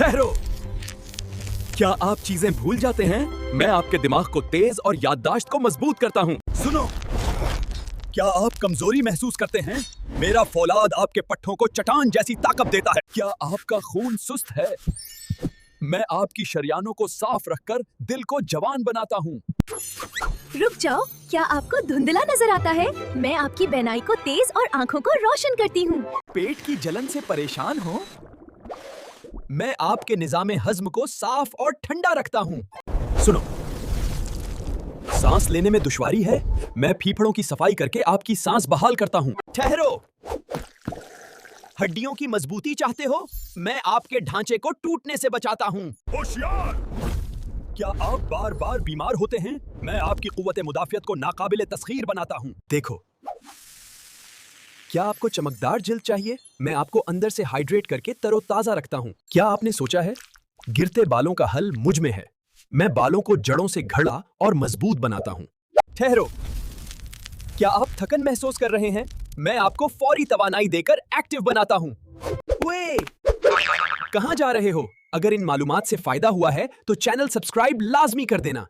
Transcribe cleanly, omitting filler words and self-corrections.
ठहरो। क्या आप चीजें भूल जाते हैं? मैं आपके दिमाग को तेज और याददाश्त को मजबूत करता हूँ। सुनो, क्या आप कमजोरी महसूस करते हैं? मेरा फौलाद आपके पट्टों को चट्टान जैसी ताकत देता है। क्या आपका खून सुस्त है? मैं आपकी शरियानों को साफ रखकर दिल को जवान बनाता हूँ। रुक जाओ, क्या आपको धुंधला नजर आता है? मैं आपकी बेनाई को तेज और आँखों को रोशन करती हूँ। पेट की जलन से परेशान हो? मैं आपके निजामे हज्म को साफ और ठंडा रखता हूँ। सुनो, सांस लेने में दुश्वारी है? मैं फीफड़ों की सफाई करके आपकी सांस बहाल करता हूँ। ठहरो, हड्डियों की मजबूती चाहते हो? मैं आपके ढांचे को टूटने से बचाता हूँ। होशियार! क्या आप बार बार बीमार होते हैं? मैं आपकी कुव्वते मुदाफियत को नाकाबिले तस्खीर बनाता हूँ। देखो, क्या आपको चमकदार जिल्द चाहिए? मैं आपको अंदर से हाइड्रेट करके तरोताजा रखता हूँ। क्या आपने सोचा है, गिरते बालों का हल मुझ में है। मैं बालों को जड़ों से घड़ा और मजबूत बनाता हूँ। ठहरो, क्या आप थकन महसूस कर रहे हैं? मैं आपको फौरी तवानाई देकर एक्टिव बनाता हूँ। वे, कहाँ जा रहे हो? अगर इन मालूमात से फायदा हुआ है तो चैनल सब्सक्राइब लाजमी कर देना।